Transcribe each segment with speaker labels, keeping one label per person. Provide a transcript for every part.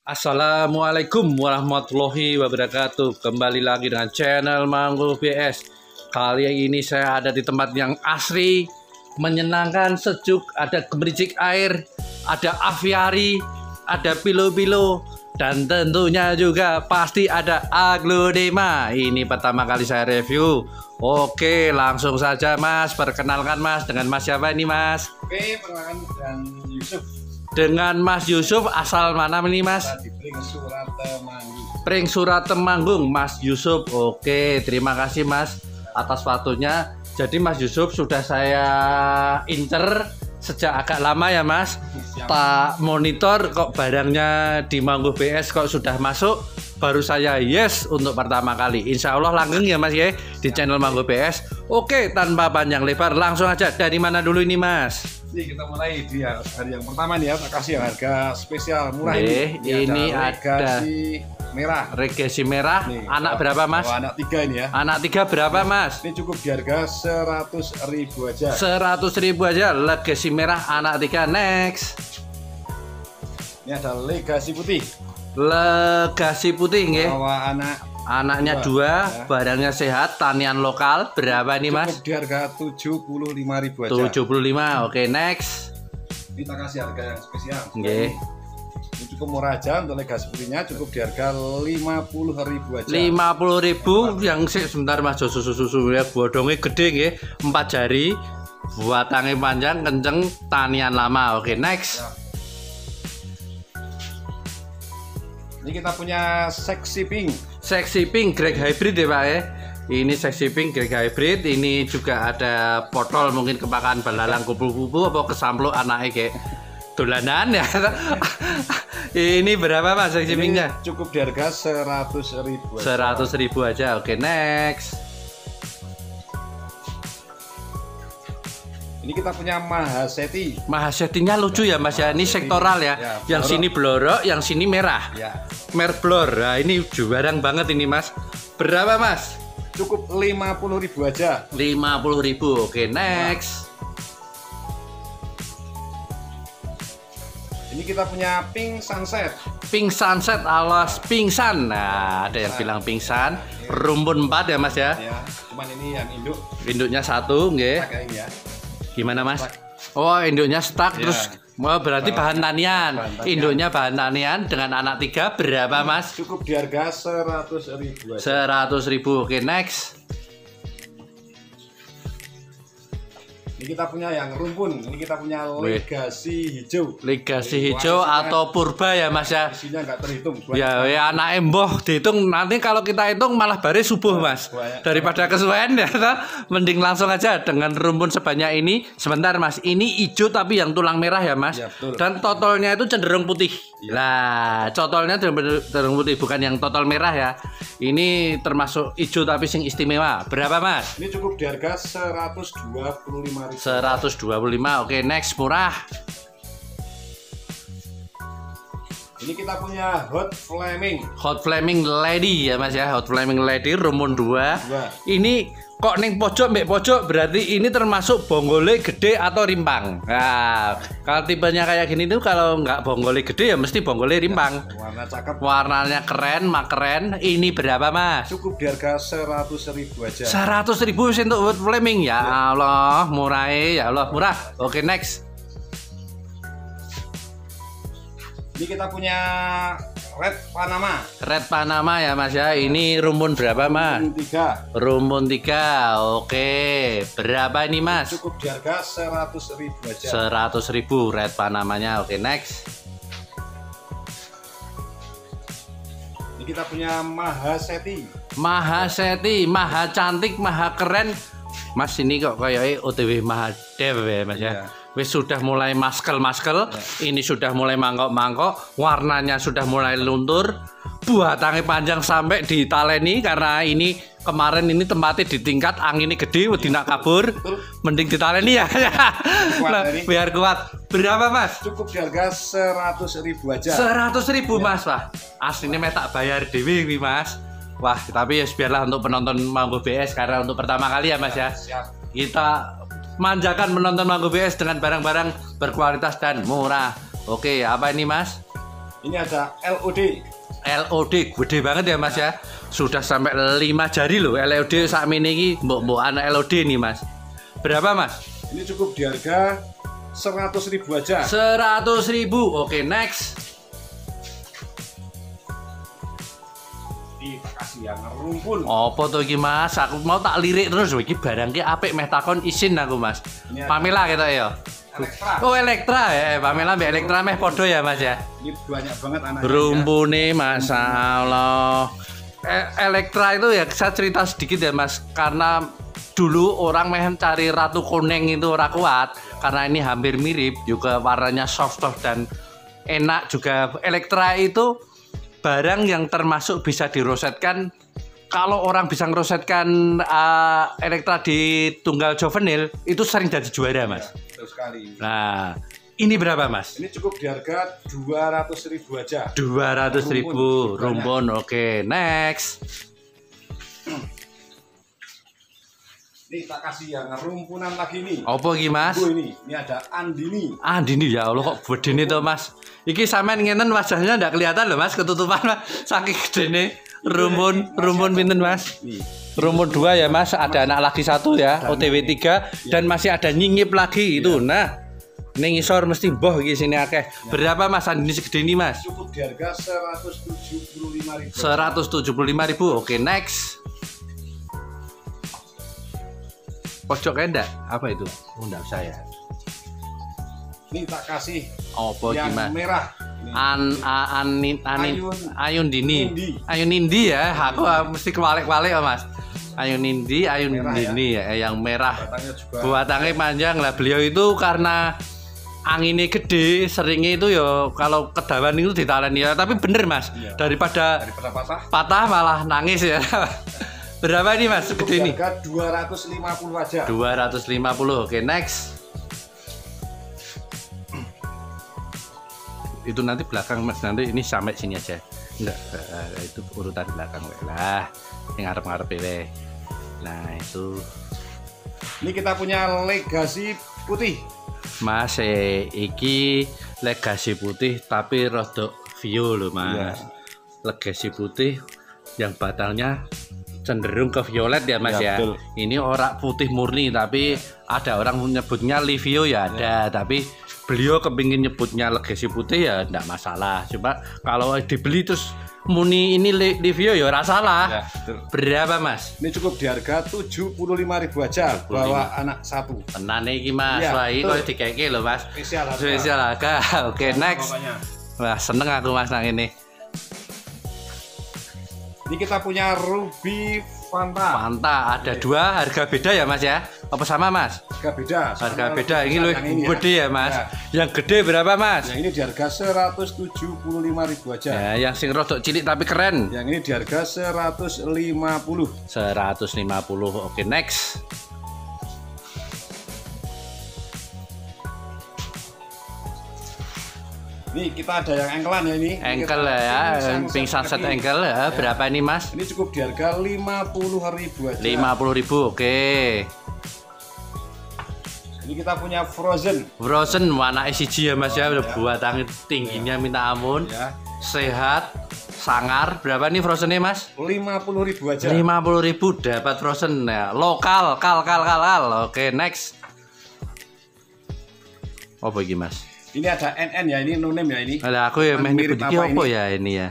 Speaker 1: Assalamualaikum warahmatullahi wabarakatuh. Kembali lagi dengan channel Manggo BS. Kali ini saya ada di tempat yang asri, menyenangkan, sejuk. Ada gemericik air, ada aviari, ada pilo-pilo, dan tentunya juga pasti ada aglonema. Ini pertama kali saya review. Oke, langsung saja Mas. Perkenalkan Mas, dengan Mas siapa ini Mas?
Speaker 2: Oke, perkenalkan dengan Yusuf.
Speaker 1: Dengan Mas Yusuf, asal mana ini Mas?
Speaker 2: Di Pring Surat Temanggung.
Speaker 1: Pring Surat Temanggung, Mas Yusuf. Oke, terima kasih Mas atas waktunya. Jadi Mas Yusuf sudah saya incer sejak agak lama ya Mas. Tak monitor kok barangnya di Manggo BS kok sudah masuk. Baru saya yes untuk pertama kali. Insya Allah langgeng ya Mas ya di channel Manggo BS. Oke, tanpa panjang lebar langsung aja. Dari mana dulu ini Mas?
Speaker 2: Nih kita mulai di hari yang pertama nih ya, tak kasih harga spesial murah
Speaker 1: ini ada
Speaker 2: merah.
Speaker 1: Regesi merah.
Speaker 2: Nih,
Speaker 1: anak berapa Mas?
Speaker 2: Anak 3 ini ya.
Speaker 1: Anak 3 berapa Mas?
Speaker 2: Ini cukup di harga 100.000 aja.
Speaker 1: 100.000 aja. Legasi merah anak 3. Next.
Speaker 2: Ini ada legasi putih.
Speaker 1: Legasi putih nggih.
Speaker 2: Bawa
Speaker 1: Anaknya 2, ya. Barangnya sehat, tanian lokal. Berapa nih Mas?
Speaker 2: Cukup di harga 75.000 aja.
Speaker 1: 75. Oke, next.
Speaker 2: Kita kasih harga yang spesial.
Speaker 1: Nggih.
Speaker 2: Ini cukup murah aja untuk legasi putihnya, cukup di harga 50.000 aja.
Speaker 1: 50.000 yang sebentar Mas, susu ya, bodongnya gede nggih, 4 jari, batangnya panjang, kenceng, tanian lama. Oke, next.
Speaker 2: Ya. Ini kita punya Sexy Pink.
Speaker 1: Sexy Pink grade hybrid ya Pak ya. Ini Sexy Pink grade hybrid. Ini juga ada potol mungkin kepakan balalang kupu-kupu apa kesampluk anaknya kayak dolanan ya. Ini berapa Mas Sexy Pinknya?
Speaker 2: Cukup di harga 100.000 aja.
Speaker 1: 100.000 aja. Oke, next.
Speaker 2: Ini kita punya Mahaseti.
Speaker 1: Mahasetinya lucu ya Mas ya. Ini sektoral ya. Yang sini blorok, yang sini merah.
Speaker 2: Ya.
Speaker 1: Merblor. Nah, ini jarang banget ini Mas. Berapa Mas?
Speaker 2: Cukup 50.000 aja.
Speaker 1: 50.000. Oke, next.
Speaker 2: Ini kita punya Pink Sunset.
Speaker 1: Pink Sunset alas pingsan. Nah, ada yang bilang pingsan. Rumpun 4 ya Mas ya.
Speaker 2: Ya, cuman ini yang induk.
Speaker 1: Induknya 1 nggih.
Speaker 2: Kayak ini ya.
Speaker 1: Gimana Mas? Oh, induknya stuck
Speaker 2: Ya.
Speaker 1: terus berarti bahan tanian. Induknya bahan tanian dengan anak 3 berapa Mas?
Speaker 2: Cukup di harga 100.000 aja.
Speaker 1: 100.000. Oke, next.
Speaker 2: Ini kita punya yang rumpun. Ini kita punya legasi hijau.
Speaker 1: Legasi hijau atau purba ya Mas ya.
Speaker 2: Isinya nggak terhitung.
Speaker 1: Ya, anak emboh dihitung nanti kalau kita hitung malah bare subuh Mas. Daripada kesuwen ya, mending langsung aja dengan rumpun sebanyak ini. Sebentar Mas, ini hijau tapi yang tulang merah ya Mas.
Speaker 2: Ya, betul.
Speaker 1: Dan totolnya itu cenderung putih.
Speaker 2: Ya.
Speaker 1: Lah, cotolnya cenderung putih bukan yang totol merah ya. Ini termasuk hijau tapi sing istimewa. Berapa Mas?
Speaker 2: Ini cukup di harga 125.000.
Speaker 1: 125. Oke, next murah.
Speaker 2: Ini kita punya Hot Flaming.
Speaker 1: Hot Flaming Lady ya Mas ya. Hot Flaming Lady rumpun 2. Ini kok ning pojok mbek pojok berarti ini termasuk bonggole gede atau rimpang. Nah, kalau tipenya kayak gini tuh kalau nggak bonggole gede ya mesti bonggole rimpang.
Speaker 2: Warna cakep.
Speaker 1: Warnanya keren, keren. Ini berapa Mas?
Speaker 2: Cukup di harga 100.000 aja.
Speaker 1: 100.000 sih untuk Hot Flaming ya. Allah, murah ya Allah, murah. Oke, next.
Speaker 2: Ini kita punya Red Panama.
Speaker 1: Red Panama ya Mas ya. Ini rumpun berapa Mas?
Speaker 2: Rumpun 3.
Speaker 1: Rumpun 3. Oke. Berapa ini Mas?
Speaker 2: Cukup di harga 100.000 aja.
Speaker 1: 100.000 Red Panamanya. Oke, next.
Speaker 2: Ini kita punya Mahaseti.
Speaker 1: Mahaseti, maha cantik, maha keren. Mas ini kok kayaknya OTW Mahadev ya Mas ya.
Speaker 2: Iya.
Speaker 1: Wis sudah mulai maskel. Ini sudah mulai mangkok. Warnanya sudah mulai luntur. Batangnya panjang sampai ditaleni karena ini kemarin ini tempatnya di tingkat anginnya gede, wedina kabur. Mending ditaleni ya. Biar kuat. Berapa Mas?
Speaker 2: Cukup di harga 100.000 aja.
Speaker 1: 100.000 Mas, wah. Aslinya tak bayar dewi Mas. Wah, tapi ya biarlah untuk penonton Manggo BS karena untuk pertama kali ya Mas ya.
Speaker 2: Siap.
Speaker 1: Kita manjakan menonton Manggo BS dengan barang-barang berkualitas dan murah. Oke, apa ini Mas?
Speaker 2: Ini ada LOD.
Speaker 1: LOD gede banget ya Mas ya. Sudah sampai 5 jari loh LOD saat ini mbok anak LOD nih Mas. Berapa Mas?
Speaker 2: Ini cukup di harga 100.000 aja.
Speaker 1: 100.000. Oke, next.
Speaker 2: Kita kasih yang rumpun.
Speaker 1: Apa tuh iki Mas? Aku mau tak lirik terus iki barang ki apik meh takon isin aku Mas. Pamela kita ya.
Speaker 2: Elektra.
Speaker 1: Oh Elektra ya, Pamela mbak Elektra meh podo ya Mas ya.
Speaker 2: Ini banyak banget anaknya.
Speaker 1: Rumpune Masya Allah. Elektra itu ya saya cerita sedikit ya Mas, karena dulu orang meh cari ratu kuning itu ora kuat karena ini hampir mirip, juga warnanya soft dan enak juga. Elektra itu barang yang termasuk bisa dirosetkan. Kalau orang bisa ngerosetkan Elektra di tunggal juvenil itu sering jadi juara Mas.
Speaker 2: Ya, betul sekali.
Speaker 1: Nah, ini berapa Mas?
Speaker 2: Ini cukup di harga 200.000 aja.
Speaker 1: 200.000 rumpun. Oke, next.
Speaker 2: Ini tak kasih yang rumpunan lagi nih.
Speaker 1: Apa iki Mas?
Speaker 2: ini ada Andini.
Speaker 1: Andini ya Allah kok bedene to Mas. Iki sampean ngenen wajahnya ndak kelihatan loh Mas, ketutupan Mas. Saking gedene rumpun pinten Mas? Rumpun 2 ya Mas, ada anak lagi 1 ya, OTW 3 dan masih ada nyingip lagi itu. Nah, ning isor mesti boh iki sini akeh. Berapa Mas Andini segede ini Mas?
Speaker 2: Cukup di harga 175.000.
Speaker 1: 175.000. Oke, next. Pojok enggak? Apa itu? Oh, enggak usah ya.
Speaker 2: Ini tak kasih
Speaker 1: Apa
Speaker 2: yang
Speaker 1: gimana?
Speaker 2: merah.
Speaker 1: Ayun Dini. Ayun Nindi ya. Aku mesti kewalik-walik ya Mas. Ayun Nindi, Ayun Dini ya, yang merah. Batangnya panjang lah. Beliau itu karena anginnya gede, seringnya itu ya kalau kedawan itu ditaleni ya. Tapi bener Mas, daripada patah malah nangis ya. Berapa ini Mas? Gede ini?
Speaker 2: Harga 250 aja.
Speaker 1: 250. Oke, next. Itu nanti belakang Mas, nanti ini sampai sini aja. Enggak, itu urutan belakang lah. Yang ngarep-ngarep we. Nah, itu.
Speaker 2: Ini kita punya legasi putih.
Speaker 1: Mas, iki legasi putih tapi rodok vio loh Mas. Legasi putih yang batangnya cenderung ke violet ya Mas ya.
Speaker 2: Betul.
Speaker 1: Ini ora putih murni tapi ada orang menyebutnya livio ya ada, tapi beliau kepingin nyebutnya legasi putih ya enggak masalah. Coba kalau dibeli terus muni ini livio ya ora salah. Berapa Mas?
Speaker 2: Ini cukup di harga 75.000 aja. Bawa anak 1.
Speaker 1: Tenan iki Mas. Wah, iki kok dikeke lho Mas. Spesial harga. Oke, next. Wah, seneng aku Mas nang ini.
Speaker 2: Ini kita punya Ruby Fanta.
Speaker 1: Fanta ada 2 harga beda ya Mas ya? Apa sama Mas?
Speaker 2: Harga beda.
Speaker 1: Harga beda. Ini lebih gede ya Mas. Yang gede berapa Mas?
Speaker 2: Yang ini di harga 175.000 aja.
Speaker 1: Ya, yang sing rodok cilik tapi keren.
Speaker 2: Yang ini di harga 150.
Speaker 1: 150. Oke, next.
Speaker 2: Nih kita ada yang engkelan ya ini.
Speaker 1: Engkel ya, pink sunset engkel ya. Berapa ini Mas?
Speaker 2: Ini cukup di harga 50.000 aja.
Speaker 1: 50.000. Oke.
Speaker 2: Ini kita punya Frozen.
Speaker 1: Frozen warna SCG ya Mas ya. Udah buat tangan tingginya minta ampun.
Speaker 2: Ya.
Speaker 1: Sehat, sangar. Berapa nih Frozennya Mas?
Speaker 2: 50.000 aja.
Speaker 1: 50.000 dapat Frozen ya. Lokal, kal. Oke, next. Apa iki Mas?
Speaker 2: Ini ada NN ya, ini no name ya ini.
Speaker 1: Ada aku ya meh
Speaker 2: Mirip
Speaker 1: iki apa ya ini ya.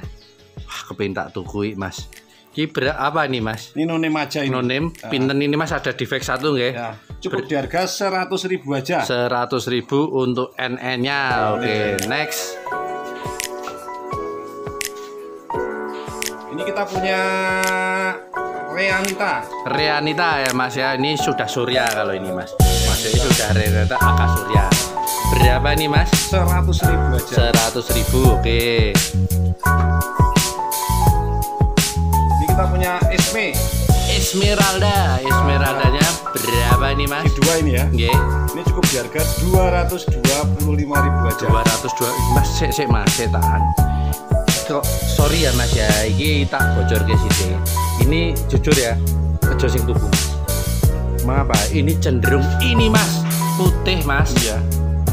Speaker 1: Wah, kepengin tak tuku Mas. Ki apa nih Mas?
Speaker 2: Ini no name aja ini.
Speaker 1: No name. Pinten ini Mas, ada defect 1 nggih?
Speaker 2: Ya, cukup di harga 100.000 aja.
Speaker 1: 100.000 untuk NN-nya. Oke, next.
Speaker 2: Ini kita punya Reanita
Speaker 1: ya Mas ya. Ini sudah surya kalau ini Mas. Mas ini sudah Reanita Aka Surya. Berapa nih Mas?
Speaker 2: 100.000 aja.
Speaker 1: 100.000. Oke.
Speaker 2: Ini kita punya
Speaker 1: Esmeraldanya berapa nih Mas?
Speaker 2: Ini 2 ini ya.
Speaker 1: Nggih.
Speaker 2: Ini cukup di harga 225.000 aja.
Speaker 1: 202. Mas sik Mas, tahan. Kok sorry ya Mas ya, iki tak bocor ke sini. Ini jujur ya, aja sing tuku. Mengapa? Ini cenderung ini Mas, putih Mas.
Speaker 2: Iya.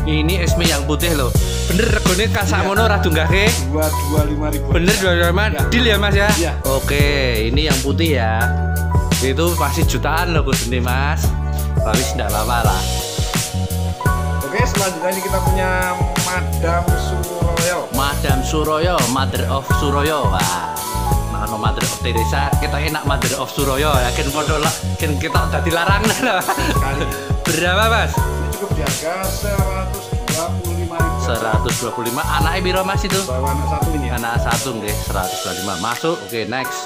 Speaker 1: Ini esme yang putih loh. Bener regone kasakmono ora dunggahke.
Speaker 2: 225.000.
Speaker 1: Bener 225. Deal ya Mas ya?
Speaker 2: Iya.
Speaker 1: Oke, ini yang putih ya. Itu pasti jutaan loh Gus ini Mas. Tapi tidak apa-apa lah.
Speaker 2: Oke, selanjutnya ini kita punya Madam Suroyo.
Speaker 1: Madam Suroyo, Mother of Suroyo. Wah. Nah, Mother of Teresa, kita enak Mother of Suroyo. Yakin podo lah, kan kita udah dilarang lah.
Speaker 2: Sekali.
Speaker 1: Berapa Mas?
Speaker 2: Ini cukup di harga 125.000.
Speaker 1: 125. Anaknya biro Mas itu?
Speaker 2: Bawa anak satu ini ya.
Speaker 1: Anak satu nggih 125. Masuk. Oke, next.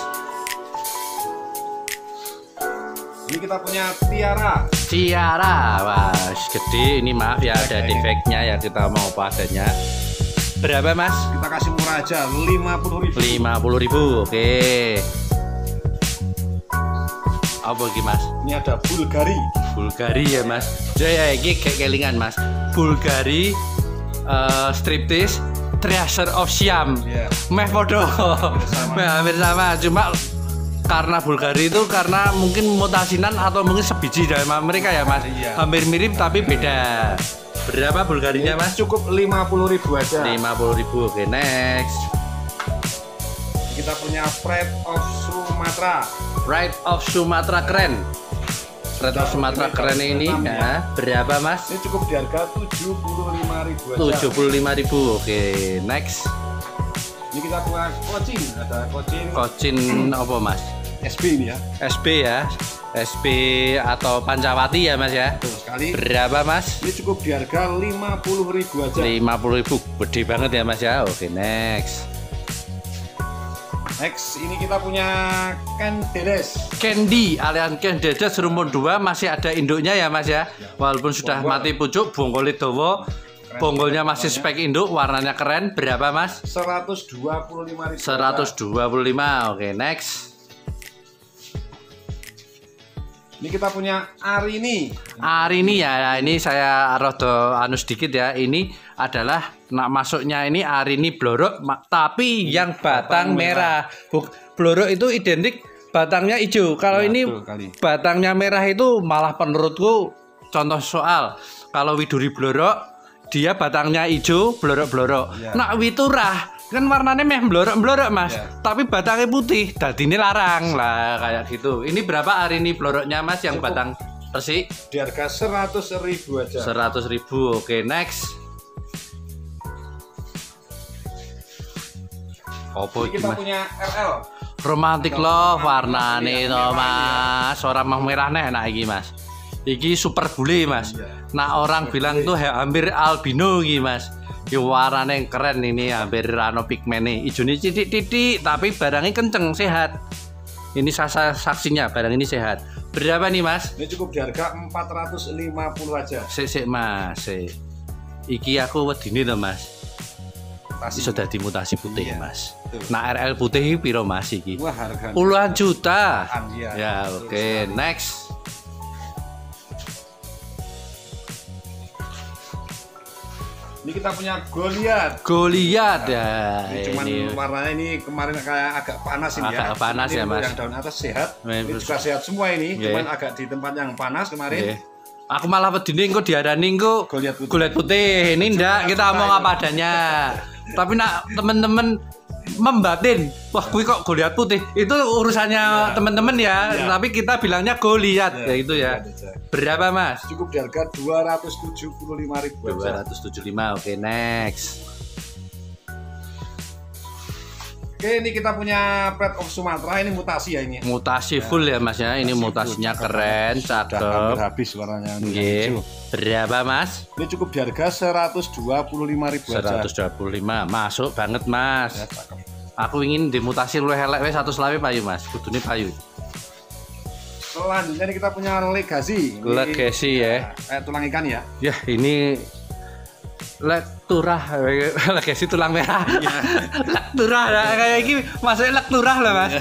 Speaker 2: Ini kita punya Tiara.
Speaker 1: Tiara. Wah, gede ini, maaf ya ada defeknya ya, kita mau padanya. Berapa Mas?
Speaker 2: Kita kasih murah aja 50.000.
Speaker 1: 50.000. Oke. Apa lagi Mas?
Speaker 2: Ini ada Bulgari.
Speaker 1: Bulgari ya Mas. Jaya iki kayak kelingan Mas. Bulgari striptease Treasure of Siam.
Speaker 2: Iya.
Speaker 1: Meh podo. Meh hampir sama. Cuma karena Bulgari itu karena mungkin mutasinan atau mungkin sebiji dari mereka ya Mas.
Speaker 2: Iya.
Speaker 1: Hampir mirip tapi beda. Berapa Bulgarinya Mas?
Speaker 2: Cukup 50.000 aja.
Speaker 1: 50.000. Oke, next.
Speaker 2: Kita punya Pride of Sumatra.
Speaker 1: Pride of Sumatra keren. Pride of Sumatra keren ini ya. Berapa Mas?
Speaker 2: Ini cukup di harga 75.000 aja.
Speaker 1: 75.000. Oke, next.
Speaker 2: Ini kita punya Kocin. Ada Kocin.
Speaker 1: Kocin apa Mas?
Speaker 2: SB ini ya.
Speaker 1: SB ya. SB atau Pancawati ya Mas ya.
Speaker 2: Betul sekali.
Speaker 1: Berapa Mas?
Speaker 2: Ini cukup di harga 50.000 aja.
Speaker 1: 50.000. Gede banget ya Mas ya. Oke, next.
Speaker 2: Next, ini kita punya Ken Dedes.
Speaker 1: Candy alias Ken Dedes rumpun 2 masih ada induknya ya Mas ya. Walaupun sudah mati pucuk, bonggolnya dawa, bonggolnya masih spek induk, warnanya keren. Berapa Mas?
Speaker 2: 125.000.
Speaker 1: 125. Oke, next.
Speaker 2: Ini kita punya Arini.
Speaker 1: Arini ya, ini saya rodo anu sedikit ya. Ini adalah masuknya ini Arini blorok, tapi yang batang merah. Blorok itu identik batangnya hijau. Kalau
Speaker 2: Ya,
Speaker 1: ini batangnya merah itu malah menurutku contoh soal. Kalau widuri blorok, dia batangnya hijau, blorok-blorok.
Speaker 2: Ya.
Speaker 1: Nak witurah kan warnanya meh blorok-blorok Mas,
Speaker 2: Ya.
Speaker 1: tapi batangnya putih, jadi ini larang lah kayak gitu. Ini berapa Arini bloroknya Mas yang batang resik?
Speaker 2: Di harga 100.000 aja.
Speaker 1: 100.000. Oke, next. Opo
Speaker 2: Ini kita punya RL.
Speaker 1: Romantic Love warnane to Mas. Orang mah merah nih enak iki Mas. Iki super bule Mas. Nah orang bilang tuh hampir albino iki Mas. Ki warnane keren ini, hampir rano pigmene. Ijone titik-titik tapi barangnya kenceng, sehat. Ini saksinya barang ini sehat. Berapa nih Mas?
Speaker 2: Ini cukup di harga 450 aja.
Speaker 1: Sik Mas, sik. Iki aku wedine to Mas. Sudah dimutasi putih
Speaker 2: Iya,
Speaker 1: Mas.
Speaker 2: betul.
Speaker 1: Nah RL putih iki piro Mas iki?
Speaker 2: Wah, harga
Speaker 1: Puluhan juta.
Speaker 2: Iya.
Speaker 1: Ya oke, next.
Speaker 2: Ini kita punya Goliath.
Speaker 1: Goliath ya.
Speaker 2: Ini cuman warnanya ini kemarin kayak agak panas ini ya.
Speaker 1: Agak panas
Speaker 2: ini
Speaker 1: ya, Mas.
Speaker 2: Yang daun atas sehat.
Speaker 1: Ini
Speaker 2: Ini juga sehat semua ini.
Speaker 1: Iya.
Speaker 2: Cuman agak di tempat yang panas kemarin.
Speaker 1: Oke. Aku malah wedine engko diarani engko
Speaker 2: Goliath putih.
Speaker 1: Goliath putih. Ini ndak kita omong apa adanya. Tapi nak temen-temen membatin, wah kuwi kok Goliath putih. Itu urusannya temen-temen ya.
Speaker 2: Ya.
Speaker 1: Tapi kita bilangnya Goliath
Speaker 2: Ya,
Speaker 1: ya itu ya.
Speaker 2: Goliath aja.
Speaker 1: Berapa Mas?
Speaker 2: Cukup di harga 275.000 aja.
Speaker 1: 275. Oke, next.
Speaker 2: Oke, ini kita punya Pride of Sumatra. Ini mutasi ya ini.
Speaker 1: Mutasi full ya Mas ya. Ini mutasinya keren,
Speaker 2: Sudah hampir
Speaker 1: cakep.
Speaker 2: habis warnanya.
Speaker 1: Nggih. Berapa Mas?
Speaker 2: Ini cukup di harga 125.000 aja.
Speaker 1: 125. Masuk banget Mas.
Speaker 2: Ya, cakep.
Speaker 1: Aku ingin dimutasi luwih elek wis 100 lawe payu Mas. Kudune payu.
Speaker 2: Selanjutnya ini kita punya Legacy. Ini
Speaker 1: Legacy ya.
Speaker 2: kayak tulang ikan ya.
Speaker 1: Ya, ini lekturah, Legacy tulang merah. Lekturah lah kayak iki, masuknya lekturah lah Mas.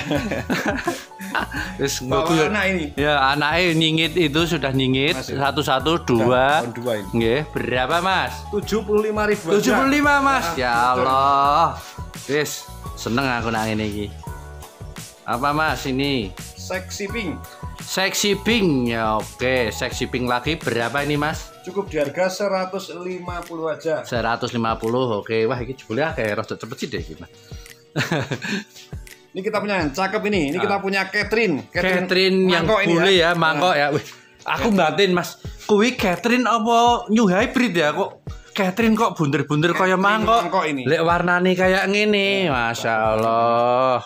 Speaker 1: Wis
Speaker 2: Bawa
Speaker 1: nggoku
Speaker 2: anak ini.
Speaker 1: ya anaknya nyingit itu sudah nyingit.
Speaker 2: Masih.
Speaker 1: 1 1 2.
Speaker 2: Tahun 2 ini.
Speaker 1: Nggih, berapa Mas?
Speaker 2: 75.000 aja.
Speaker 1: 75 Mas.
Speaker 2: Nah,
Speaker 1: Ya
Speaker 2: betul.
Speaker 1: Allah. Wis seneng aku nang ngene iki. Apa Mas ini?
Speaker 2: Sexy Pink.
Speaker 1: Sexy pink ya, oke. Sexy pink lagi berapa ini Mas?
Speaker 2: Cukup di harga 150 aja.
Speaker 1: 150. Oke, wah ini jebule kayak rada cepet sih deh gimana.
Speaker 2: Ini kita punya yang cakep ini. Ini kita punya Catherine
Speaker 1: yang bule ya, mangkok ya. Wih, aku batin Mas. Kuwi Catherine apa new hybrid ya kok? Catherine kok bunder-bunder kaya mangkok
Speaker 2: ini.
Speaker 1: Lek warnane kayak ngene, Masya Allah.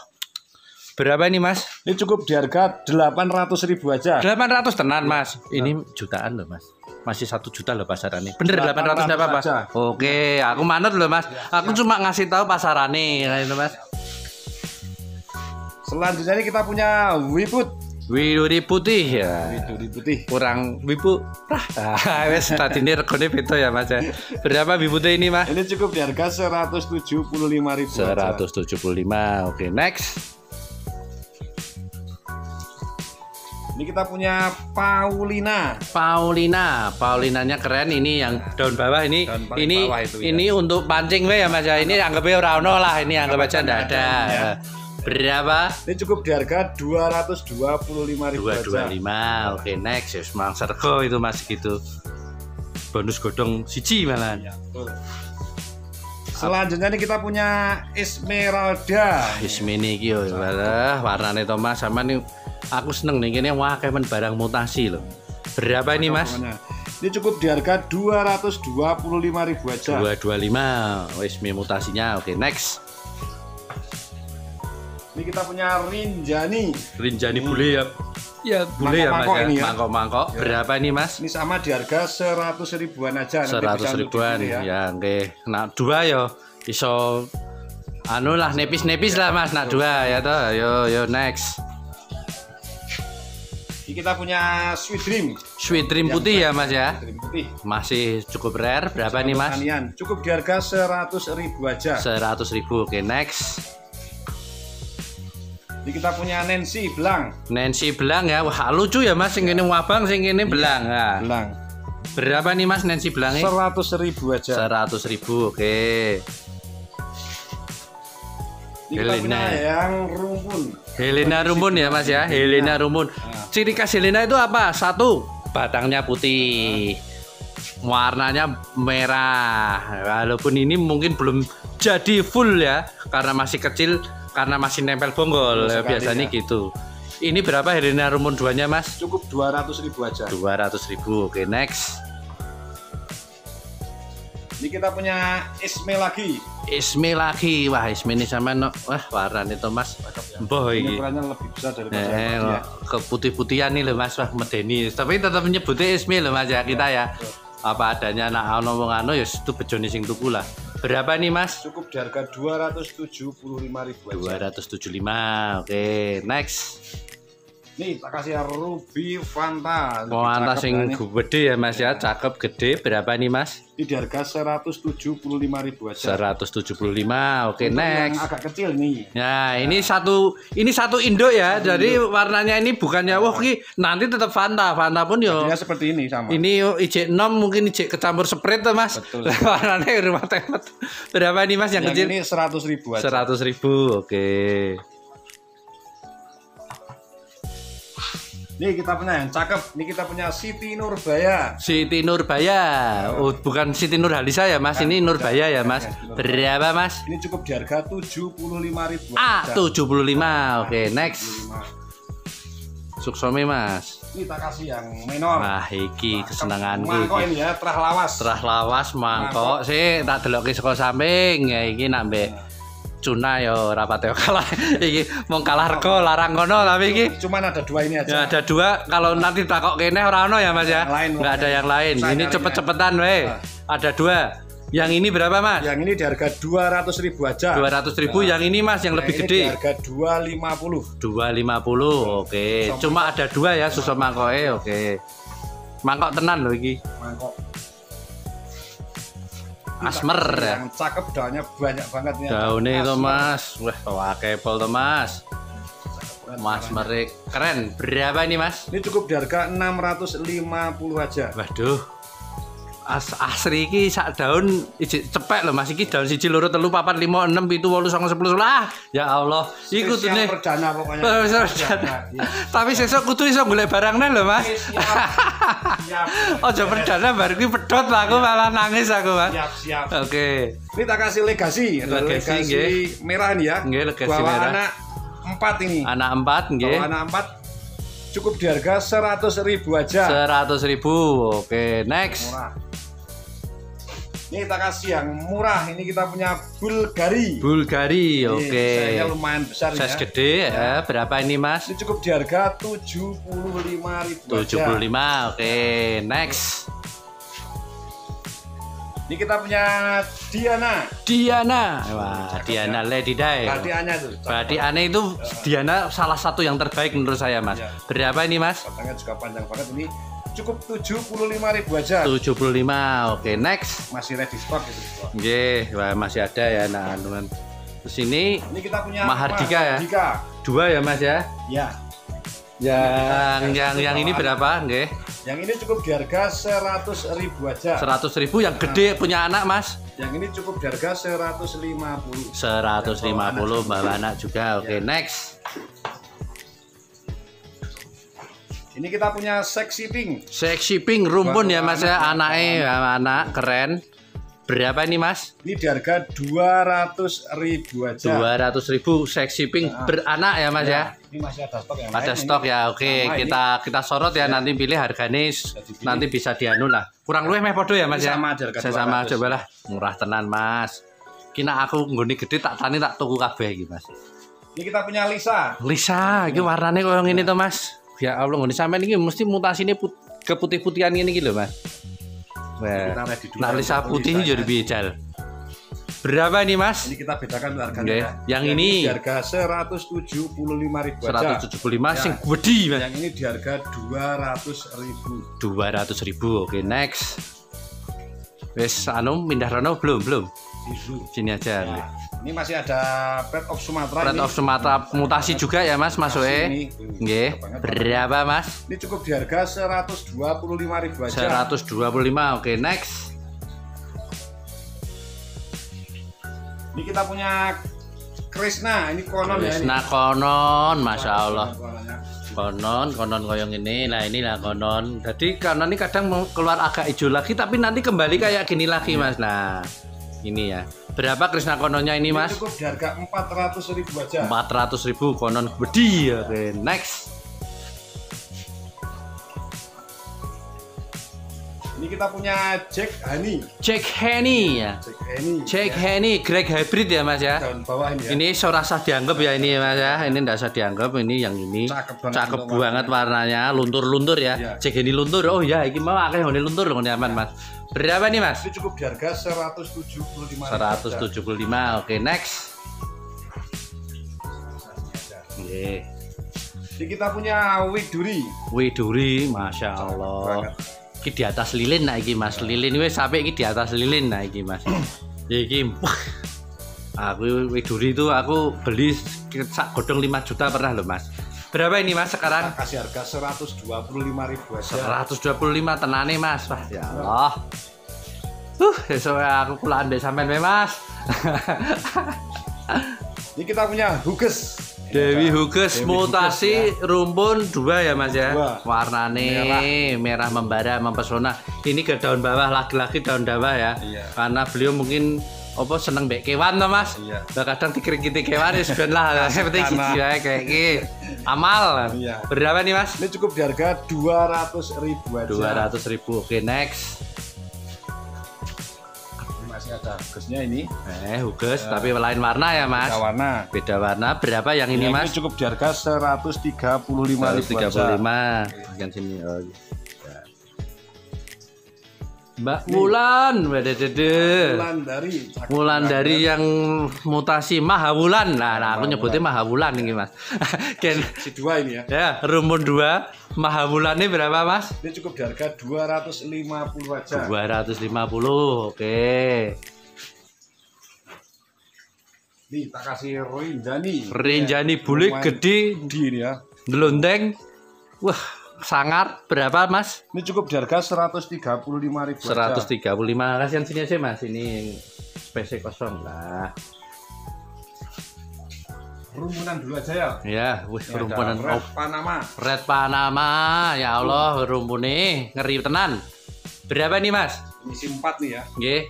Speaker 1: Berapa ini Mas?
Speaker 2: Ini cukup di harga 800.000 aja.
Speaker 1: 800 tenan Mas. Ini jutaan loh Mas. Masih 1 juta loh pasarannya. Bener 800 enggak apa-apa. Oke, aku manut loh Mas. Aku cuma ngasih tahu pasarannya itu Mas.
Speaker 2: Selanjutnya ini kita punya Wiput.
Speaker 1: Widuri putih ya.
Speaker 2: Widuri putih.
Speaker 1: Kurang wibu. Wes tadi ini regone beda ya Mas ya. Berapa wibutnya ini Mas?
Speaker 2: Ini cukup di harga 175.000.
Speaker 1: 175. Oke, next.
Speaker 2: Ini kita punya Paulina.
Speaker 1: Paulinanya keren ini yang daun bawah ini. Ini
Speaker 2: bawah itu,
Speaker 1: ini untuk pancing we ya Mas ya. Ini anggapnya ora ono lah, ini anggap aja ndak ada.
Speaker 2: Ya.
Speaker 1: Berapa?
Speaker 2: Ini cukup di harga 225.000
Speaker 1: 225. Oke, next ya Mang Sergo itu Mas gitu. Bonus godong siji malah.
Speaker 2: Ya, betul. Selanjutnya ini kita punya Esmeralda.
Speaker 1: Ismini iki yo warnane Thomas sama nih aku seneng nih kene wah kayak barang mutasi loh. Berapa ini Mas?
Speaker 2: Ini cukup di harga 225.000 aja.
Speaker 1: 225. Wis mutasinya. Oke, next.
Speaker 2: Ini kita punya Rinjani
Speaker 1: bule ya. Ya bule ya Mas ya. Mangkok-mangkok.
Speaker 2: Ya.
Speaker 1: Berapa ini Mas?
Speaker 2: Ini sama di harga 100 ribuan aja.
Speaker 1: 100 ribuan ya nggih. Nak dua yo iso anu lah nepis-nepis lah Mas nak dua ya toh. Yo next.
Speaker 2: Ini kita punya
Speaker 1: Sweet Dream putih ya Mas ya.
Speaker 2: Putih.
Speaker 1: Masih cukup rare. Berapa nih Mas?
Speaker 2: Cukup di harga 100.000 aja.
Speaker 1: 100.000. Oke, next.
Speaker 2: Ini kita punya Nancy Belang
Speaker 1: ya. Wah, lucu ya Mas sing ngene wabang sing ngene belang. Nah.
Speaker 2: Belang.
Speaker 1: Berapa nih Mas Nancy Belangnya?
Speaker 2: 100.000 aja.
Speaker 1: 100.000. Oke.
Speaker 2: Ini kita punya yang rumpun.
Speaker 1: Helena rumpun ya Mas ya. Helena rumpun. Ciri khas Helena itu apa? Satu, batangnya putih. Warnanya merah. Walaupun ini mungkin belum jadi full ya karena masih kecil, karena masih nempel bonggol ya, biasanya ya. Gitu. Ini berapa Helena rumpun duanya Mas?
Speaker 2: Cukup 200.000 aja.
Speaker 1: 200.000. Oke, next.
Speaker 2: Ini kita punya Isme lagi. Wah, Isme ini sama no. Wah, warnanya itu Mas. Mbah iki. Ukurannya lebih besar daripada
Speaker 1: ke putih-putihan nih loh Mas, wah medeni. Tapi tetap menyebutnya Isme loh Mas ya kita ya. Apa adanya nak ono wong anu ya itu bejone sing tuku lah. Berapa nih Mas?
Speaker 2: Cukup di harga 275.000 aja.
Speaker 1: 275. Oke, next.
Speaker 2: Nih tak kasih Ruby Fanta.
Speaker 1: Fanta sing gede ya Mas ya, cakep gede. Berapa nih Mas?
Speaker 2: Ini di harga 175.000 aja.
Speaker 1: 175. Oke, next.
Speaker 2: Yang agak kecil nih.
Speaker 1: Nah, ini satu induk ya. Jadi warnanya ini bukannya wah nanti tetap Fanta. Fanta pun yo.
Speaker 2: Jadinya seperti ini sama.
Speaker 1: Ini yo IJ 6 mungkin IJ kecampur Sprite tuh Mas.
Speaker 2: Betul.
Speaker 1: Warnanya rumah temet. Berapa nih Mas yang kecil?
Speaker 2: Ini 100.000 aja.
Speaker 1: 100.000. Oke.
Speaker 2: Nih kita punya yang cakep. Nih kita punya Siti Nurbaya.
Speaker 1: Oh, bukan Siti Nurhalisa ya Mas. Ini Nurbaya ya Mas. Berapa Mas?
Speaker 2: Ini cukup di harga 75.000.
Speaker 1: 75. Oke, next. Suksome Mas.
Speaker 2: Ini tak kasih yang menor.
Speaker 1: Nah, iki kesenanganku.
Speaker 2: Mangkok ini ya, terah lawas
Speaker 1: mangkok. Sih tak deloki saka samping. Ya iki nak mbek Cuna yo rapat yo kalah iki mau kalah rego larang kono tapi iki
Speaker 2: cuman ada dua ini aja.
Speaker 1: Ya, ada dua kalau nanti takok kene ora ono ya Mas ya. Enggak ada yang lain. Ini cepet-cepetan we. Ada dua. Yang ini berapa Mas?
Speaker 2: Yang ini di harga 200.000 aja.
Speaker 1: 200.000. Yang ini Mas yang lebih gede.
Speaker 2: Di harga 250.
Speaker 1: 250. Oke. Cuma ada dua ya susu mangkoke. Oke. Mangkok tenan loh iki.
Speaker 2: Mangkok
Speaker 1: Asmer ya.
Speaker 2: Yang cakep daunnya banyak banget nih.
Speaker 1: Daunnya itu Mas. Wah, kepol tuh Mas. Mas merik keren. Berapa ini Mas?
Speaker 2: Ini cukup di harga 650 aja.
Speaker 1: Waduh. Asri iki sak daun cepek lho Mas, iki daun 1 2 3 4 5 6 7 8 9 10 11. Ya Allah, iku kudune
Speaker 2: perdana pokoknya.
Speaker 1: Tapi sesuk kudu iso golek barang neh lho Mas. Aja perdana bar kuwi pedhot lah aku malah nangis aku Mas.
Speaker 2: Siap.
Speaker 1: Oke.
Speaker 2: Ini tak kasih legasi merah nih ya.
Speaker 1: Nggih, legasi
Speaker 2: bawa
Speaker 1: merah.
Speaker 2: anak 4 ini.
Speaker 1: Anak 4 nggih.
Speaker 2: Bawa anak 4 cukup di harga 100.000 aja.
Speaker 1: 100.000. Oke, next.
Speaker 2: Murah. Ini kita kasih yang murah. Ini kita punya Bulgari.
Speaker 1: Bulgari, oke.
Speaker 2: Sayanya lumayan besar
Speaker 1: size
Speaker 2: ya.
Speaker 1: gede ya. Berapa ini Mas?
Speaker 2: Ini cukup di harga 75.000
Speaker 1: 75, oke. Next.
Speaker 2: Ini kita punya Diana.
Speaker 1: Wah, Diana Lady Day.
Speaker 2: Perhatiannya tuh.
Speaker 1: Berarti aneh itu Diana salah satu yang terbaik menurut saya Mas.
Speaker 2: Ya.
Speaker 1: Berapa ini Mas?
Speaker 2: Batangnya juga panjang banget. Ini cukup 75.000 aja.
Speaker 1: 75, oke. Next.
Speaker 2: Masih ready stock itu.
Speaker 1: Oke, wah masih ada ya nah teman. Terus ini
Speaker 2: Kita punya
Speaker 1: Mahardika ya?
Speaker 2: Mahardika.
Speaker 1: 2 ya Mas ya?
Speaker 2: Ya.
Speaker 1: Yang ini berapa? Nggih.
Speaker 2: Yang ini cukup di harga 100.000 aja.
Speaker 1: 100.000 yang gede punya anak Mas.
Speaker 2: Yang ini cukup di harga 150.
Speaker 1: 150 bawa anak juga. Oke, next.
Speaker 2: Ini kita punya Sexy Pink.
Speaker 1: Sexy Pink rumpun ya Mas ya, anaknya ya, anak keren. Berapa ini Mas?
Speaker 2: Ini di harga 200.000 aja.
Speaker 1: 200.000 Sexy Pink beranak ya Mas ya.
Speaker 2: Ini masih ada stok yang
Speaker 1: Ada
Speaker 2: lain.
Speaker 1: stok ya. Oke, kita sorot ya, nanti pilih harganya nanti bisa dianu lah. Kurang luwih meh podo ya Mas ya.
Speaker 2: Sama aja harga
Speaker 1: Saya sama
Speaker 2: 200.
Speaker 1: cobalah. Murah tenan Mas. Kina aku nggone gede tak tani tak tuku kabeh iki Mas.
Speaker 2: Ini kita punya Lisa.
Speaker 1: Lisa, iki warnane koyo ngene to Mas. Ya Allah, nggone sampean iki mesti mutasine keputih-putihan ngene iki lho Mas. Wah, nah Lisa putih ini jadi bijal. Berapa ini Mas?
Speaker 2: Ini kita bedakan harganya.
Speaker 1: Okay.
Speaker 2: Ya.
Speaker 1: Yang ini
Speaker 2: di harga 175.000 aja.
Speaker 1: 175 sing gede Mas.
Speaker 2: Yang ini di harga 200.000.
Speaker 1: 200.000. Oke, next. Wes anu pindah rono belum? Sini aja.
Speaker 2: Ya. Ini masih ada Pride of Sumatera.
Speaker 1: Pride of Sumatera mutasi juga ya Mas masuknya. Nggih. Berapa Mas?
Speaker 2: Ini cukup di harga 125.000 aja.
Speaker 1: 125. Oke, next.
Speaker 2: Ini kita punya Krishna. Ini konon ya.
Speaker 1: Krishna konon, Masya Allah. Konon koyong ini. Nah inilah konon. Jadi konon ini kadang mau keluar agak hijau lagi, tapi nanti kembali kayak gini lagi Mas. Nah ini ya. Berapa Krishna kononnya ini Mas?
Speaker 2: Ini cukup di harga 400.000 aja.
Speaker 1: 400.000 konon gede. Oke, next.
Speaker 2: Ini kita punya Jack Honey.
Speaker 1: Jack Honey ya. Jack Honey Greg hybrid ya Mas ya.
Speaker 2: Daun bawah ini ya.
Speaker 1: Ini rasa dianggap ya ini Mas ya. Ini enggak usah dianggap, ini yang ini. Cakep banget warnanya, luntur-luntur ya. Jack Honey luntur. Oh ya, iki mau akeh Honey luntur lho nyaman Mas. Berapa nih Mas?
Speaker 2: Ini cukup di harga 175.
Speaker 1: 175. Oke, next. Nggih.
Speaker 2: Ini kita punya Widuri.
Speaker 1: Widuri, Masya Allah. Iki di atas lilin nah iki Mas. Lilin wis sampai iki di atas lilin nah iki Mas. Ya iki. Aku Widuri itu aku beli sak godong 5 juta pernah loh Mas. Berapa ini Mas sekarang?
Speaker 2: Kita kasih harga 125.000 aja.
Speaker 1: 125 tenane Mas. Wah, ya Allah. Esok aku pulang deh sampean Mas.
Speaker 2: Ini kita punya Huges.
Speaker 1: Dewi Huges mutasi
Speaker 2: ya.
Speaker 1: rumpun 2 ya Mas ya.
Speaker 2: Dua.
Speaker 1: Warnane merah membara mempesona. Ini ke daun bawah, laki-laki daun bawah ya.
Speaker 2: Iya.
Speaker 1: Karena beliau mungkin apa seneng mbek kewan to Mas.
Speaker 2: Iya.
Speaker 1: Nah, kadang dikrik-krik kewan wis ben lah. Seperti iki wae kayak iki. Amal.
Speaker 2: Iya.
Speaker 1: Berapa nih Mas?
Speaker 2: Ini cukup di harga 200.000 aja.
Speaker 1: 200.000. Oke, next.
Speaker 2: Masih ada Hugesnya ini.
Speaker 1: Huges tapi lain warna ya Mas.
Speaker 2: Beda warna.
Speaker 1: Beda warna. Berapa yang ini Mas?
Speaker 2: Ini cukup di harga 135.000
Speaker 1: 135. Bagian sini. Oh, iya. Mbak Wulan, Wulan dari yang mutasi Mahawulan. Nah, aku nyebutnya Mahawulan ini Mas.
Speaker 2: Si 2 ini ya.
Speaker 1: Ya, rumpun 2 Mahawulan ini berapa Mas?
Speaker 2: Ini cukup di harga 250 aja.
Speaker 1: 250, oke.
Speaker 2: Nih, tak kasih Rinjani.
Speaker 1: Rinjani bulik gede,
Speaker 2: ini ya.
Speaker 1: gelondeng. Wah, sangar berapa mas?
Speaker 2: Ini cukup di harga 135.000 aja.
Speaker 1: 135. Kasihan sini aja mas, ini spesies kosong lah.
Speaker 2: Rumpunan dulu aja ya.
Speaker 1: Ya, wis rumpunan
Speaker 2: Red Panama.
Speaker 1: Red Panama, ya Allah, rumpune ngeri tenan. Berapa nih mas?
Speaker 2: Misi 4 nih ya.
Speaker 1: Nggih.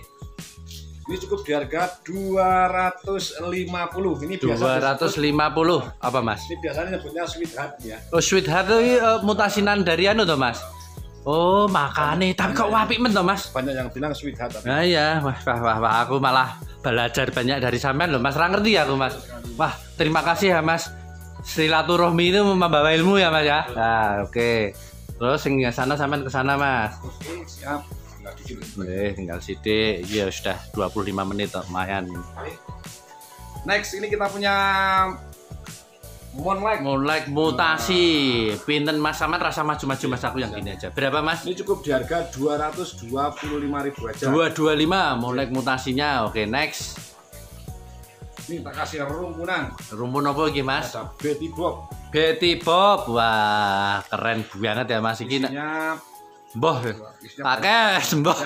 Speaker 2: Ini cukup di harga 250. Ini biasa
Speaker 1: 250 apa mas?
Speaker 2: Ini biasanya nyebutnya sweetheart ya.
Speaker 1: Oh sweetheart itu mutasinan dari anu toh mas? Oh makane, tapi kok apik men toh mas?
Speaker 2: Banyak yang bilang sweetheart.
Speaker 1: Nah iya, wah, aku malah belajar banyak dari sampean loh mas. Ra ngerti aku mas. Wah terima kasih ya mas. Silaturahmi itu membawa ilmu ya mas ya. Nah oke. Terus yang sana sampean ke sana mas.
Speaker 2: Oke siap.
Speaker 1: Tinggal sidik. Iya sudah 25 menit lumayan.
Speaker 2: Next ini kita punya
Speaker 1: Moonlight mutasi. Pinten mas sampean rasa maju-maju mas, aku yang gini aja. Berapa mas?
Speaker 2: Ini cukup di harga 225.000 aja.
Speaker 1: 225 Moonlight mutasinya. Oke next.
Speaker 2: Ini kita kasih rumpunan.
Speaker 1: Rumpun apa lagi mas?
Speaker 2: Ada Betty Bob.
Speaker 1: Betty Bob. Wah keren banget ya mas ini. Boh, pakai sembah.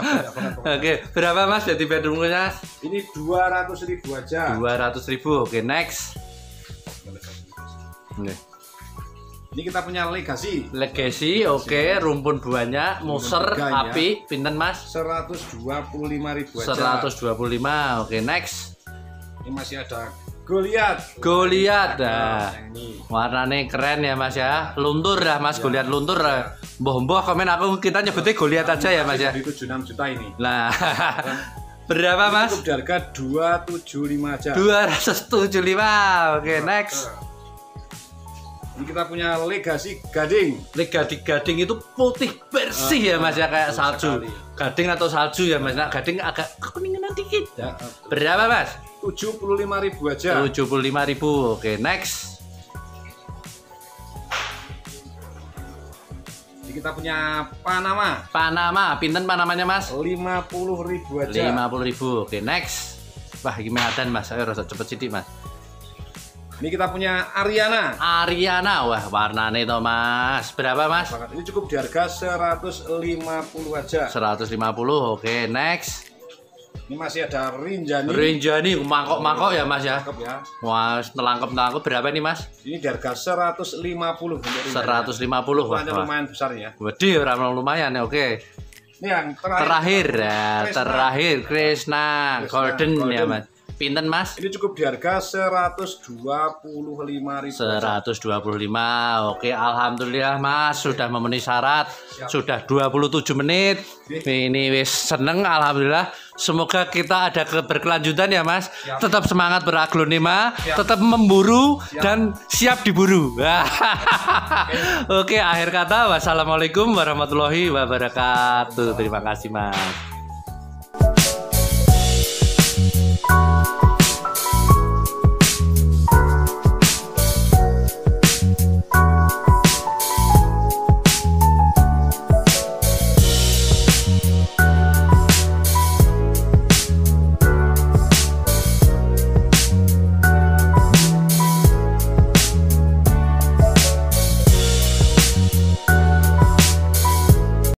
Speaker 1: Oke, berapa mas jadi bedroomnya?
Speaker 2: Ini 200.000 aja.
Speaker 1: 200.000. Oke, next.
Speaker 2: Ini kita punya Legacy.
Speaker 1: Legacy, oke, rumpun buahnya, muser, api, pinten mas?
Speaker 2: 125.000 aja.
Speaker 1: 125. Oke, next.
Speaker 2: Ini masih ada Goliath.
Speaker 1: Nah, warnanya keren ya mas ya. Luntur dah mas, Goliath luntur. Boh komen aku kita nyebutnya Goliath aja ya mas ya.
Speaker 2: 76 juta ini.
Speaker 1: Nah, berapa mas?
Speaker 2: Cukup di harga 275 aja.
Speaker 1: 275. Oke, next.
Speaker 2: Ini kita punya Legacy Gading.
Speaker 1: Gading itu putih bersih ya mas ya, kayak salju. Gading atau salju ya mas. Nah, gading agak kekuningan dikit. Ya. Berapa mas?
Speaker 2: 75.000 aja.
Speaker 1: 75.000. Oke, next.
Speaker 2: Ini kita punya Panama.
Speaker 1: Pinten Panamanya mas?
Speaker 2: 50.000 aja.
Speaker 1: 50.000. Oke, next. Wah, gimana dan mas? Ayo rasa cepet sidik mas.
Speaker 2: Ini kita punya Ariana.
Speaker 1: Wah warnanya itu mas. Berapa mas?
Speaker 2: Ini cukup di harga 150 aja.
Speaker 1: 150. Oke, next.
Speaker 2: Ini masih ada Rinjani.
Speaker 1: Mangkok ya mas ya. Wah, telangkep. Berapa nih mas?
Speaker 2: Ini di harga 150.
Speaker 1: 150.
Speaker 2: Wah, lumayan besar ya.
Speaker 1: Waduh, lumayan ya. Oke.
Speaker 2: Ini yang
Speaker 1: terakhir Krishna Golden ya mas. Pinten mas?
Speaker 2: Ini cukup di harga 125.000.
Speaker 1: 125. Oke, alhamdulillah mas sudah memenuhi syarat. Sudah 27 menit. Ini wis seneng alhamdulillah. Semoga kita ada keberkelanjutan ya mas. Tetap semangat beraglonema, tetap memburu dan siap diburu. Oke, akhir kata wassalamualaikum warahmatullahi wabarakatuh. Terima kasih mas.